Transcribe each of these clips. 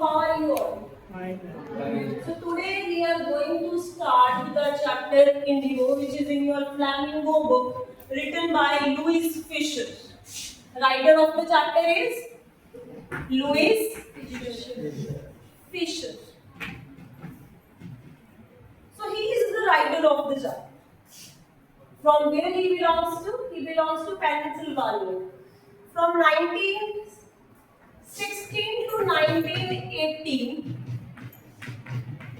how are you all? Fine. So today we are going to start the chapter Indigo, which is in your Flamingo book, written by Louis Fisher. Writer of the chapter is Louis Fisher. So he is the writer of the chapter. From where he belongs to? He belongs to Pennsylvania. From 1916 to 1918,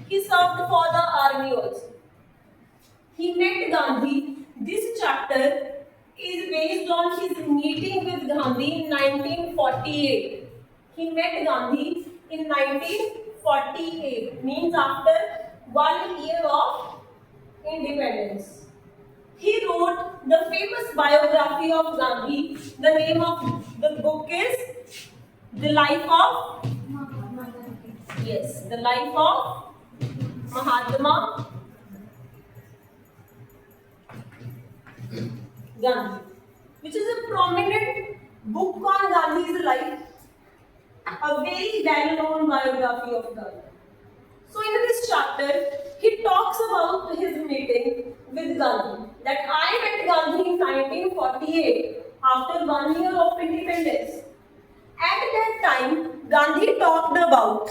he served for the army also. He met Gandhi. This chapter is based on his meeting with Gandhi in 1948. He met Gandhi in 1948, means after 1 year of independence. He wrote the famous biography of Gandhi. The name of the book is The Life of The Life of Mahatma Gandhi, which is a prominent book on Gandhi's life, a very well-known biography of Gandhi. So in this chapter, he talks about his meeting with Gandhi. That I met Gandhi in 1948 after 1 year of independence. At that time, Gandhi talked about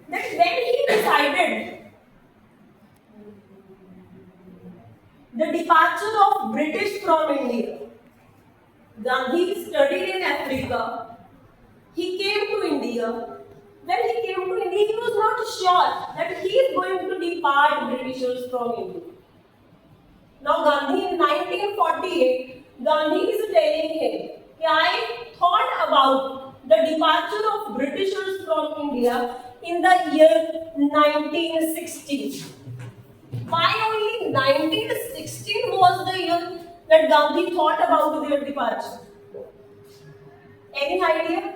that when he decided the departure of British from India, Gandhi studied in Africa. He came to India. When he came to India, he was not sure that he is going to depart Britishers from India. Now Gandhi in 1948, Gandhi is telling him, I thought about the departure of Britishers from India in the year 1916. Why only 1916 was the year that Gandhi thought about their departure? Any idea?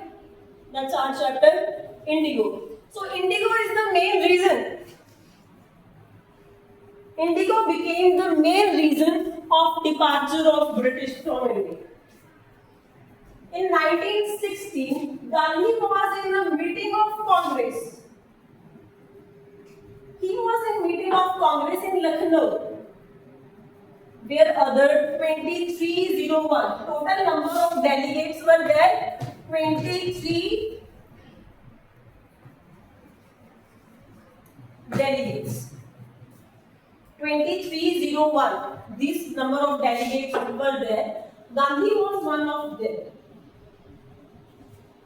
That's our chapter Indigo. So Indigo is the main reason. Indigo became the main reason of departure of British from India. In 1916, Gandhi was in a meeting of Congress. He was in meeting of Congress in Lucknow, where other 2301 total number of delegates were there. 23 delegates. 2301. This number of delegates were there. Gandhi was one of them.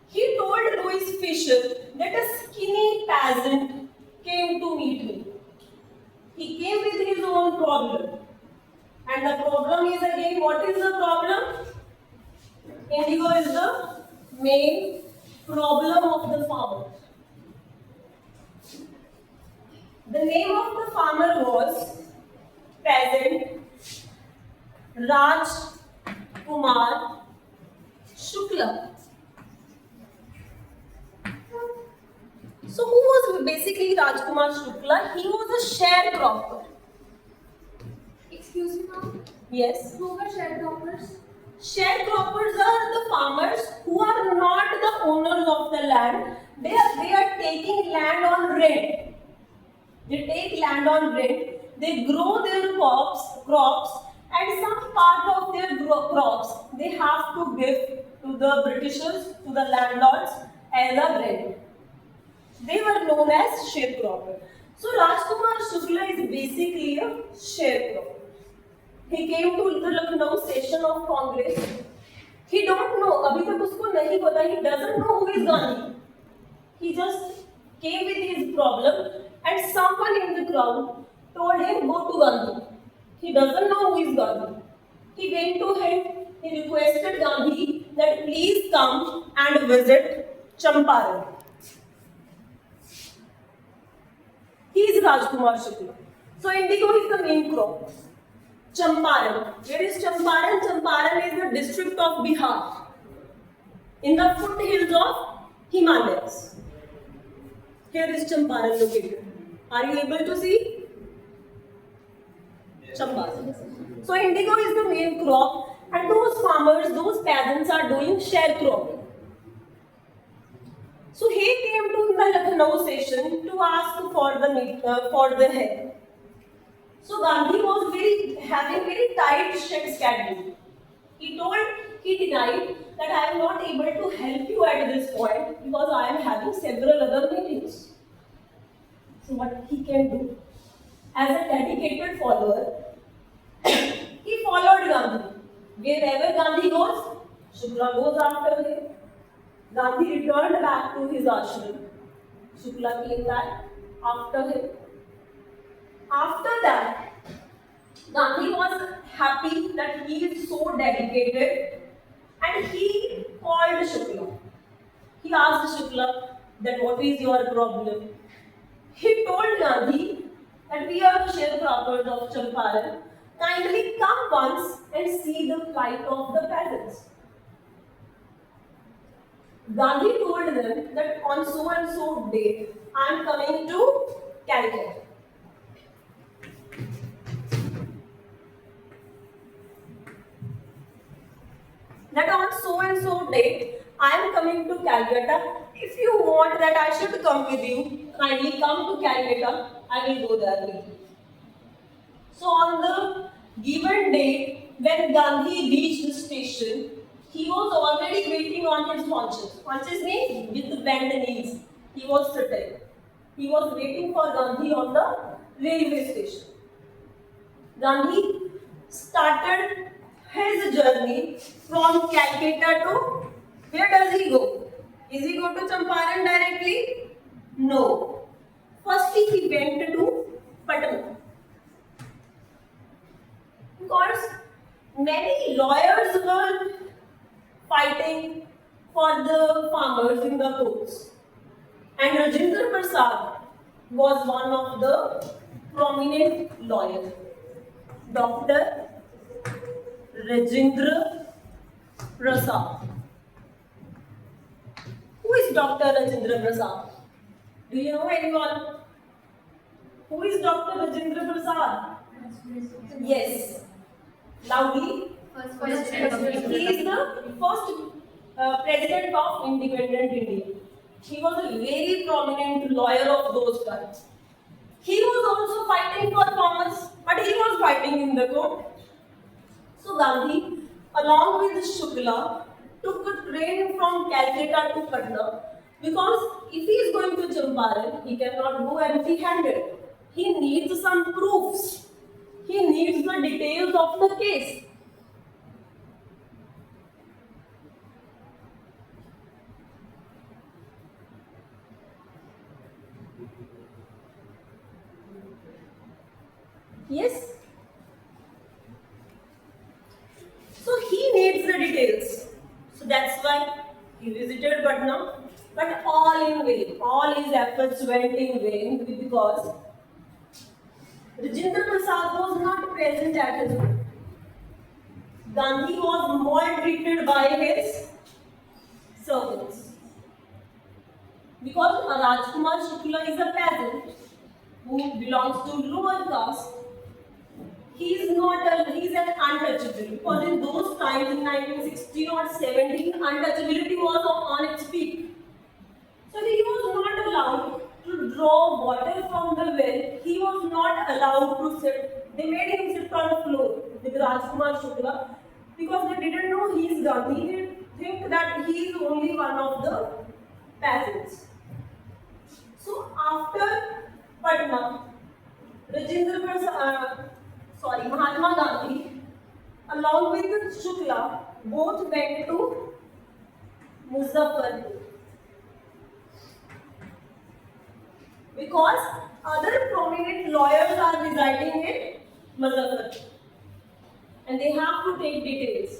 He told Louis Fisher that a skinny peasant came to meet him. He came with his own problem. And the problem is again, what is the problem? Indigo is the main problem of the farmer. The name of the farmer was peasant Raj Kumar Shukla. So who was basically Rajkumar Shukla? He was a sharecropper. Excuse me, ma'am. Yes. Who were sharecroppers? Sharecroppers are the farmers who are not the owners of the land. They are taking land on rent. They take land on rent. They grow their crops, and some part of their crops they have to give to the Britishers, to the landlords as a rent. They were known as sharecroppers. So Rajkumar Shukla is basically a sharecropper. He came to the Lucknow session of Congress. He don't know, abhi tak usko nahi pata, he doesn't know who is Gandhi. He just came with his problem and someone in the crowd told him go to Gandhi. He doesn't know who is Gandhi. He went to him, he requested Gandhi that please come and visit Champaran. He is Rajkumar Shukla. So Indigo is the main crop. Champaran. Where is Champaran? Champaran is the district of Bihar, in the foothills of Himalayas. Here is Champaran located. Are you able to see? Champaran. So indigo is the main crop, and those farmers, those peasants are doing sharecropping. So he came to the Lucknow station to ask for the help. So Gandhi was having very tight schedule. He denied that I am not able to help you at this point because I am having several other meetings. So what he can do? As a dedicated follower, he followed Gandhi. Wherever Gandhi goes, Shukla goes after him. Gandhi returned back to his ashram. Shukla came back after him. After that, Gandhi was happy that he is so dedicated and he called Shukla. He asked Shukla that what is your problem? He told Gandhi that we are the sharecroppers of Champaran. Kindly come once and see the plight of the peasants. Gandhi told them that on so and so date I am coming to Calcutta. That on so and so date I am coming to Calcutta. If you want that I should come with you, kindly come to Calcutta. I will go there with you. So on the given date, when Gandhi reached the station, he was already waiting on his haunches. Haunches means with bent knees. He was sitting. He was waiting for Gandhi on the railway station. Gandhi started his journey from Calcutta to, where does he go? Is he go to Champaran directly? No. Firstly, he went to Patna. Because many lawyers were fighting for the farmers in the courts. And Rajendra Prasad was one of the prominent lawyers. Dr. Rajendra Prasad. Who is Dr. Rajendra Prasad? Do you know anyone? Who is Dr. Rajendra Prasad? Yes. Loudly. He is the first president of independent India. He was a very prominent lawyer of those times. He was also fighting for farmers, but he was fighting in the court. So Gandhi, along with Shukla, took a train from Calcutta to Patna because if he is going to Champaran, he cannot go empty-handed. He needs some proofs. He needs the details of the case. Yes? So he needs the details. So that's why he visited Patna. But all in vain. All his efforts went in vain because Rajendra Prasad was not present at his court. Gandhi was maltreated by his servants. Because Rajkumar Shukla is a peasant who belongs to lower caste, he is an untouchable. Because in those times, in 1916 or 17, untouchability was on its peak. So he was not allowed to draw water from the well. He was not allowed to sit. They made him sit on the floor with Rajkumar Shukla because they didn't know he is Gandhi. They think that he is only one of the peasants. So after Patna, Mahatma Gandhi, along with Shukla, both went to Muzaffarpur. Because other prominent lawyers are residing in Muzaffarpur. And they have to take details.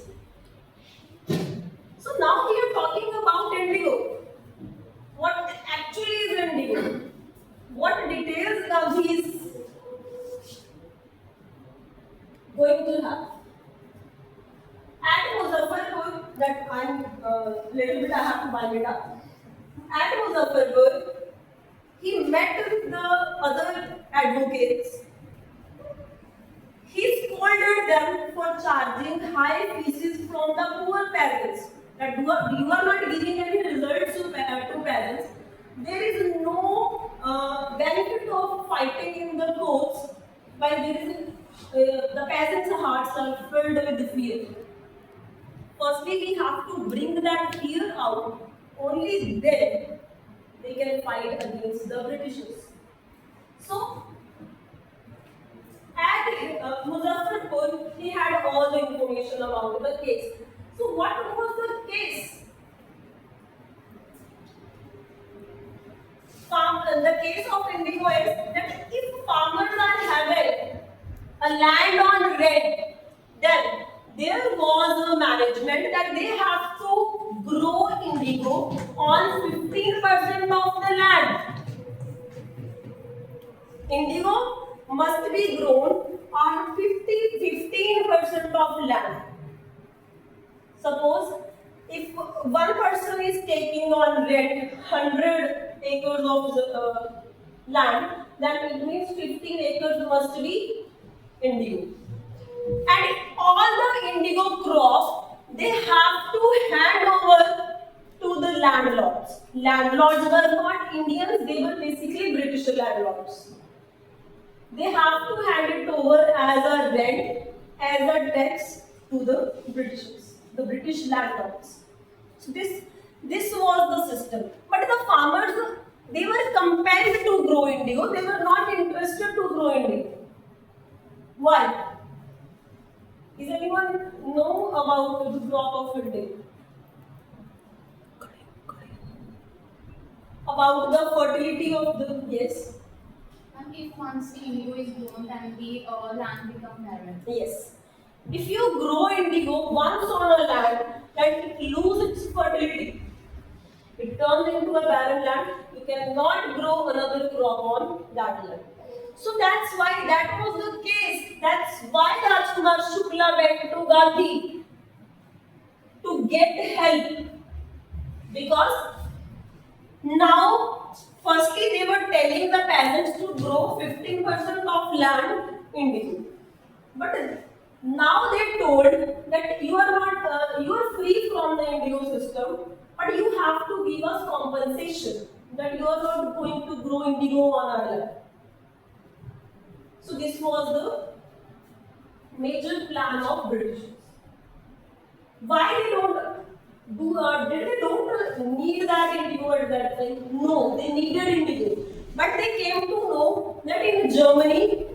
So now we are talking about Indigo. What actually is Indigo? What details Gandhi is going to have? At Muzaffarpur, that I'm little bit I have to wind it up. At Muzaffarpur, he met with the other advocates. He scolded them for charging high fees from the poor parents. That you are not giving any results to parents. there is no benefit of fighting in the courts, while there is the peasants' hearts are filled with fear. Firstly, we have to bring that fear out. Only then they can fight against the Britishers. So, at Muzaffarpur, he had all the information about the case. So, what was the case? The case of Indigo is that if farmers are having a land on rent, then there was a management that they have to grow indigo on 15% of the land. Indigo must be grown on 15% of land. Suppose if one person is taking on rent 100 acres of land, then it means 15 acres must be indigo. And all the indigo crop, they have to hand over to the landlords. Landlords were not Indians, they were basically British landlords. They have to hand it over as a rent, as a tax to the Britishers, the British landlords. So this was the system. But the farmers, they were compelled to grow indigo. They were not interested to grow indigo. Why? Does anyone know about the crop of indigo? About the fertility of the, yes? And if once the indigo is grown, then the land becomes barren. Yes. If you grow indigo once on a land, then it loses its fertility. It turns into a barren land. You cannot grow another crop on that land. So that's why that was the case. That's why Rajkumar Shukla went to Gandhi to get help. Because now, firstly, they were telling the peasants to grow 15% of land indigo. But now they told that you are not, you are free from the indigo system, but you have to give us compensation that you are not going to grow indigo on our land. So this was the major plan of Britishers. Why they don't they don't need that indigo at that time? No, they needed indigo. But they came to know that in Germany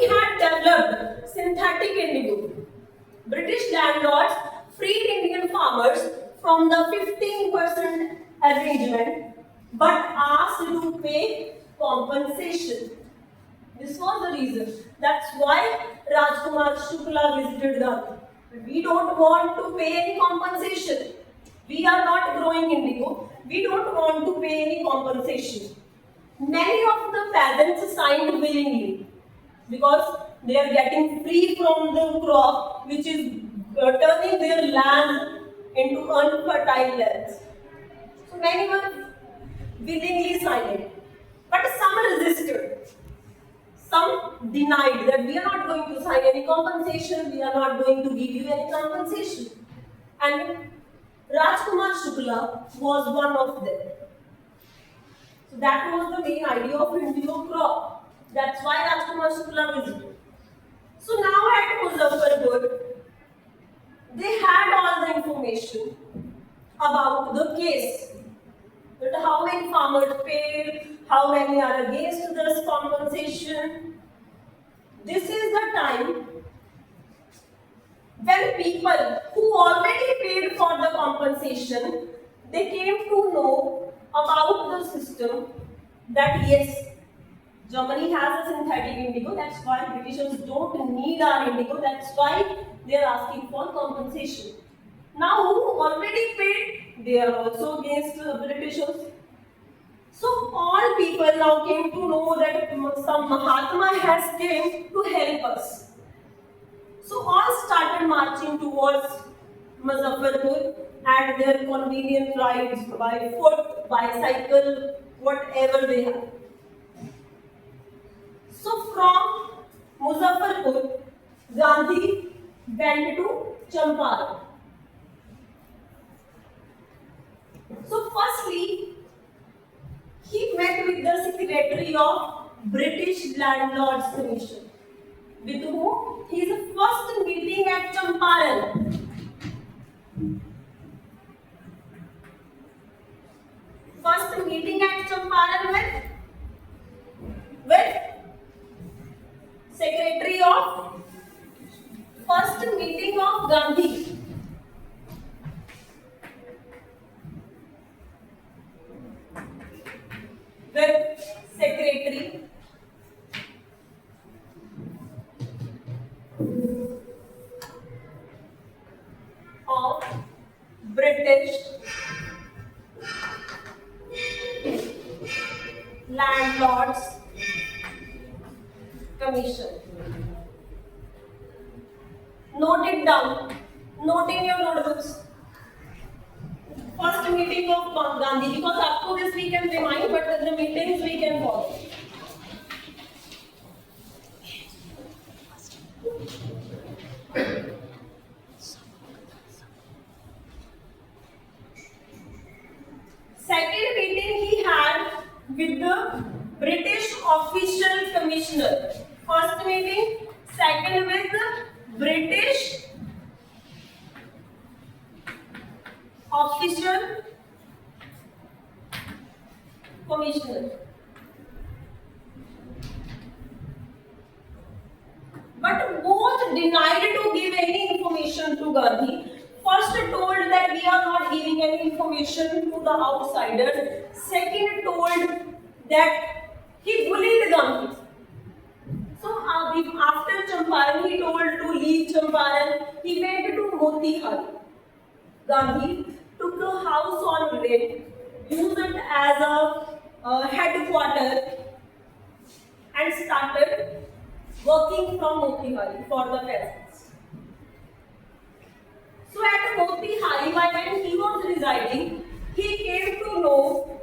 had developed synthetic indigo. British landlords freed Indian farmers from the 15% arrangement but asked to pay compensation. This was the reason. That's why Rajkumar Shukla visited Gandhi. We don't want to pay any compensation. We are not growing indigo. We don't want to pay any compensation. Many of the peasants signed willingly because they are getting free from the crop which is turning their land into unfertile lands. So many were willingly signed. But some resisted. Some denied that we are not going to sign any compensation, we are not going to give you any compensation. And Rajkumar Shukla was one of them. So that was the main idea of indigo crop. That's why Rajkumar Shukla visited. So now at Muzaffarpur, they had all the information about the case. That how many farmers paid, how many are against this compensation. This is the time when people who already paid for the compensation, they came to know about the system that yes, Germany has a synthetic indigo, that's why Britishers don't need our indigo, that's why they are asking for compensation. Now who already paid, they are also against the Britishers. So all people now came to know that some Mahatma has came to help us. So all started marching towards Muzaffarpur at their convenient rides by foot, bicycle, whatever they have. So from Muzaffarpur, Gandhi went to Champaran. So firstly, secretary of British Landlords Commission. With whom? His first meeting at Champaran. First meeting at Champaran with secretary of first meeting of Gandhi. With secretary of British Landlords Commission. Note it down. Note in your notebooks. First meeting of Gandhi, because up to this we can remind, but the meetings we can follow. Second meeting he had with the British Official Commissioner. First meeting, second with the British Official Commissioner. But both denied to give any information to Gandhi. First told that we are not giving any information to the outsiders. Second told that he bullied Gandhi. So after Champaran, he told to leave Champaran. He went to Motihari. Gandhi took a house on rent, used it as a headquarter, and started working from Motihari for the peasants. So at Motihari, when he was residing, he came to know,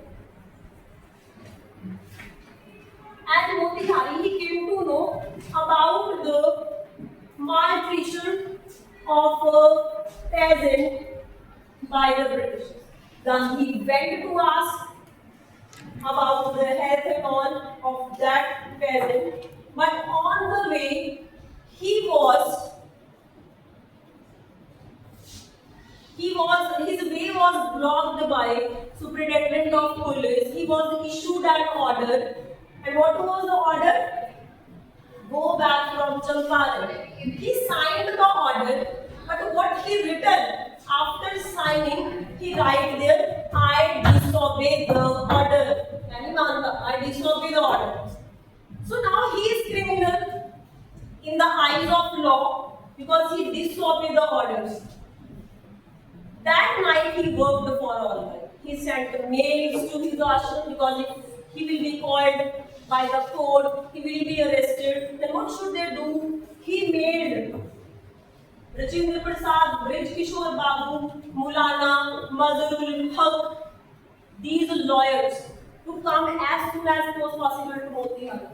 at Motihari, he came to know about the maltreatment of a peasant by the British. Gandhi went to ask about the health and all of that peasant, but on the way, his way was blocked by Superintendent of Police. He was issued an order, and what was the order? Go back from Champaran. He signed the order, but what he written after signing, he write there, I disobey the order. I disobey the order. So now he is criminal in the eyes of law because he disobeyed the orders. That night he worked for all night. He sent mails to his ashram because if he will be called by the court, he will be arrested. Then what should they do? He made Rajendra Prasad, Brij Kishore Babu, Mulana, Mazharul Haq, these lawyers to come as soon as it was possible to Motihari.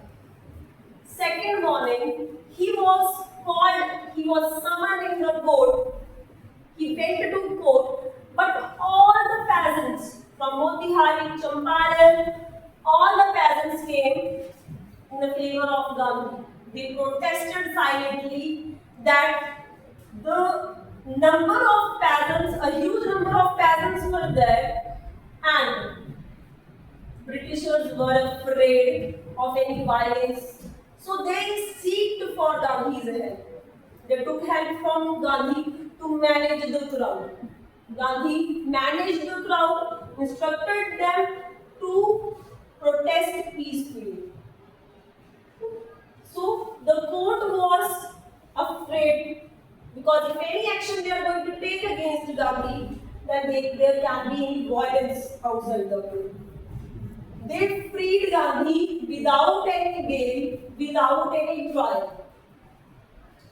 Second morning, he was called, he was summoned in the court. He went to court, but all the peasants from Motihari, Champaran, all the peasants came in the favor of Gandhi. They protested silently that the number of peasants, a huge number of peasants were there, and Britishers were afraid of any violence. So they seeked for Gandhi's help. They took help from Gandhi to manage the crowd. Gandhi managed the crowd, instructed them to protest peacefully. So the court was afraid because if any action they are going to take against Gandhi, then there can be any violence outside the court. They freed Gandhi without any bail, without any trial.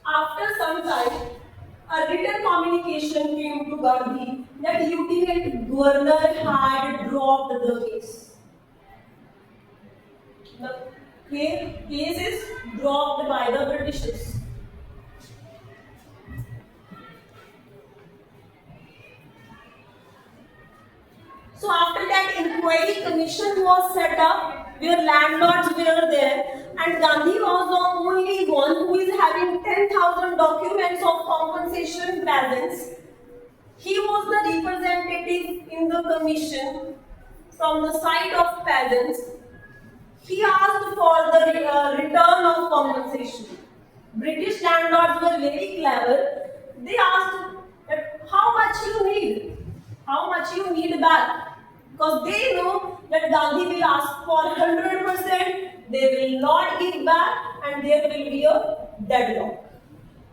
After some time, a written communication came to Gandhi that Lieutenant Governor had dropped the case. The case is dropped by the Britishers. So after that, inquiry commission was set up where landlords were there, and Gandhi was the only one who is having 10,000 documents of compensation peasants. He was the representative in the commission from the side of peasants. He asked for the return of compensation. British landlords were very clever. They asked that how much you need, how much you need back. Because they know that Gandhi will ask for 100%, they will not give back, and there will be a deadlock.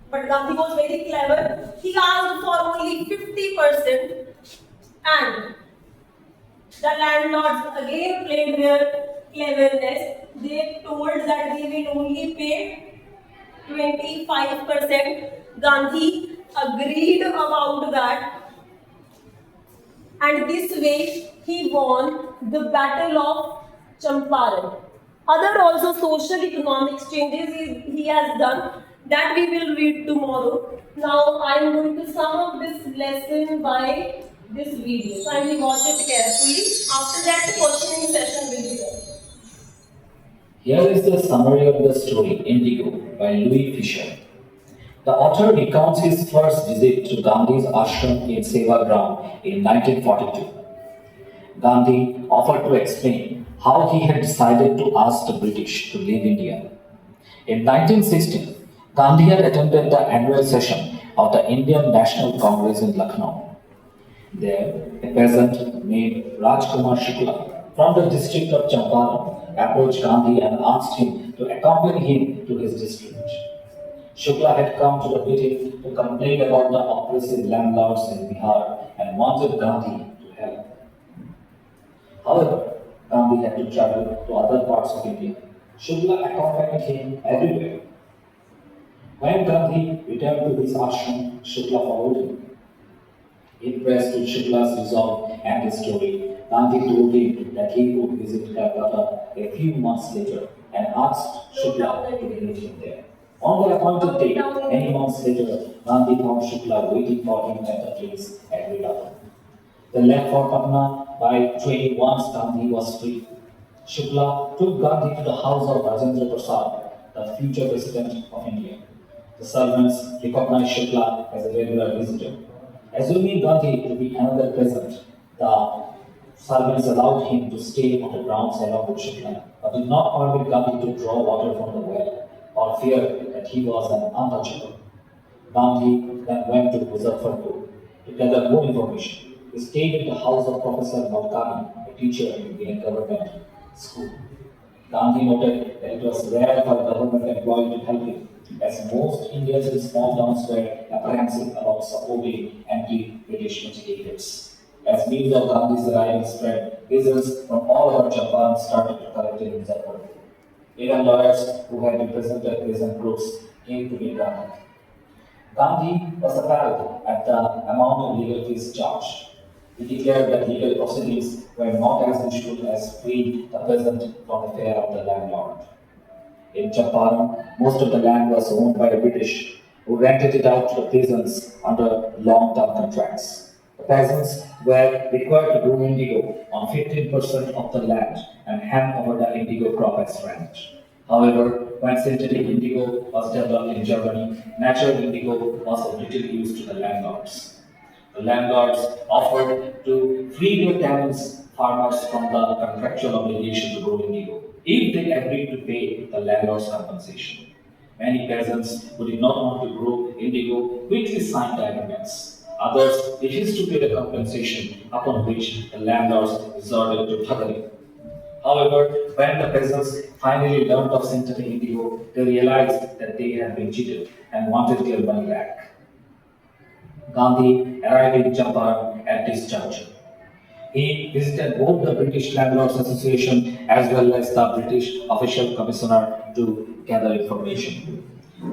But Gandhi was very clever. He asked for only 50%, and the landlords again played their cleverness. They told that they will only pay 25%. Gandhi agreed about that, and this way he won the Battle of Champaran. Other also social economic changes he has done that we will read tomorrow. Now I am going to sum up this lesson by this video. Kindly watch it carefully. After that, questioning session will be there. Here is the summary of the story Indigo by Louis Fisher. The author recounts his first visit to Gandhi's ashram in Sevagram in 1942. Gandhi offered to explain how he had decided to ask the British to leave India. In 1916, Gandhi had attended the annual session of the Indian National Congress in Lucknow. There, a peasant named Rajkumar Shukla from the district of Champaran approached Gandhi and asked him to accompany him to his district. Shukla had come to the meeting to complain about the oppressive landlords in Bihar and wanted Gandhi to help. However, Gandhi had to travel to other parts of India. Shukla accompanied him everywhere. When Gandhi returned to his ashram, Shukla followed him. Impressed with Shukla's resolve and his story, Gandhi told him that he would visit Calcutta a few months later and asked Shukla to meet him there. On the appointed date, many months later, Gandhi found Shukla waiting for him at the place agreed upon. They left for Patna by train once Gandhi was free. Shukla took Gandhi to the house of Rajendra Prasad, the future president of India. The servants recognized Shukla as a regular visitor. Assuming Gandhi to be another peasant, the servants allowed him to stay on the grounds along with Shukla, but did not permit Gandhi to draw water from the well, or feared that he was an untouchable. Gandhi then went to Muzaffarpur to gather more information. He stayed at the house of Professor Malkani, a teacher in a government school. Gandhi noted that it was rare for a government employee to help him, as most Indians in small towns were apprehensive about supporting anti-British agitators. As news of Gandhi's arrival spread, peasants from all over Japan started to collect in Muzaffarpur. Even lawyers who had represented peasant groups came to meet Gandhi. Gandhi was appalled at the amount of legal fees charged. He declared that legal proceedings were not as useful as freeing the peasant from the fear of the landlord. In Champaran, most of the land was owned by the British, who rented it out to the peasants under long-term contracts. The peasants were required to grow indigo on 15% of the land and hand over the indigo crop as rent. However, when synthetic indigo was developed in Germany, natural indigo was of little use to the landlords. The landlords offered to free their tenants farmers from the contractual obligation to grow indigo if they agreed to pay the landlord's compensation. Many peasants who did not want to grow indigo quickly signed the agreements. Others refused to pay the compensation, upon which the landlords resorted to thuggery. However, when the peasants finally learned of synthetic indigo, they realized that they had been cheated and wanted their money back. Gandhi arrived in Champaran at this juncture. He visited both the British Landlords Association as well as the British Official Commissioner to gather information.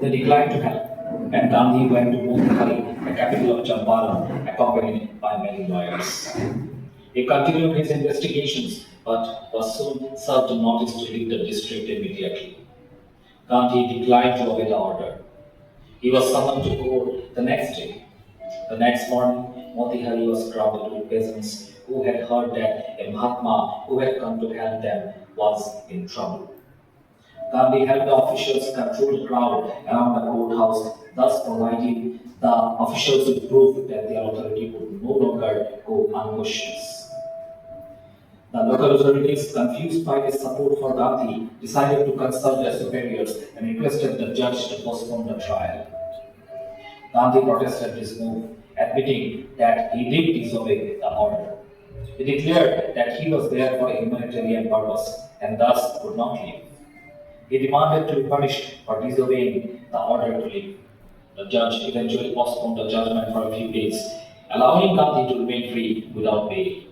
They declined to help, and Gandhi went to Mumbai, the capital of Champaran, accompanied by many lawyers. He continued his investigations, but was soon served a notice to leave the district immediately. Gandhi declined to obey the order. He was summoned to court the next day. The next morning, Motihari was crowded with peasants who had heard that a Mahatma who had come to help them was in trouble. Gandhi helped the officials control the crowd around the courthouse, thus providing the officials with proof that their authority would no longer go unquestioned. The local authorities, confused by his support for Gandhi, decided to consult their superiors and requested the judge to postpone the trial. Gandhi protested this move, admitting that he did disobey the order. He declared that he was there for a humanitarian purpose and thus could not leave. He demanded to be punished for disobeying the order to leave. The judge eventually postponed the judgment for a few days, allowing Gandhi to remain free without bail.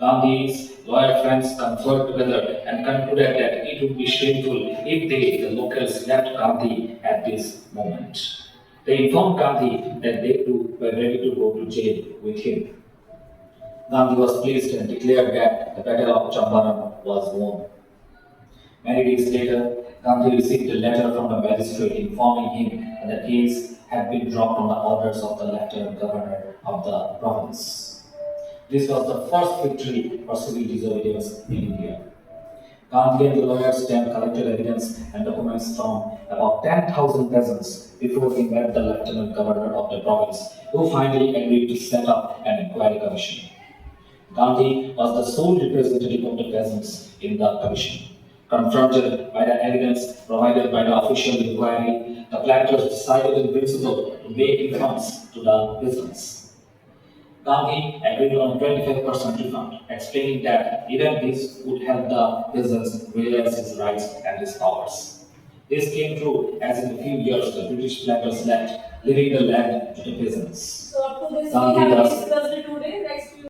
Gandhi's loyal friends conferred together and concluded that it would be shameful if they, the locals, left Gandhi at this moment. They informed Gandhi that they too were ready to go to jail with him. Gandhi was pleased and declared that the Battle of Champaran was won. Many days later, Gandhi received a letter from the magistrate informing him that the case had been dropped on the orders of the Lieutenant Governor of the province. This was the first victory for civil disobedience in India. Gandhi and the lawyers then collected evidence and documents from about 10,000 peasants before he met the Lieutenant Governor of the province, who finally agreed to set up an inquiry commission. Gandhi was the sole representative of the peasants in the commission. Confronted by the evidence provided by the official inquiry, the planters decided in principle to make refunds to the peasants. Gandhi agreed on a 25% refund, explaining that even this would help the peasants realize his rights and his powers. This came true as in a few years the British planters left, leaving the land to the peasants. So up to this we Gandhi have thus discussed today.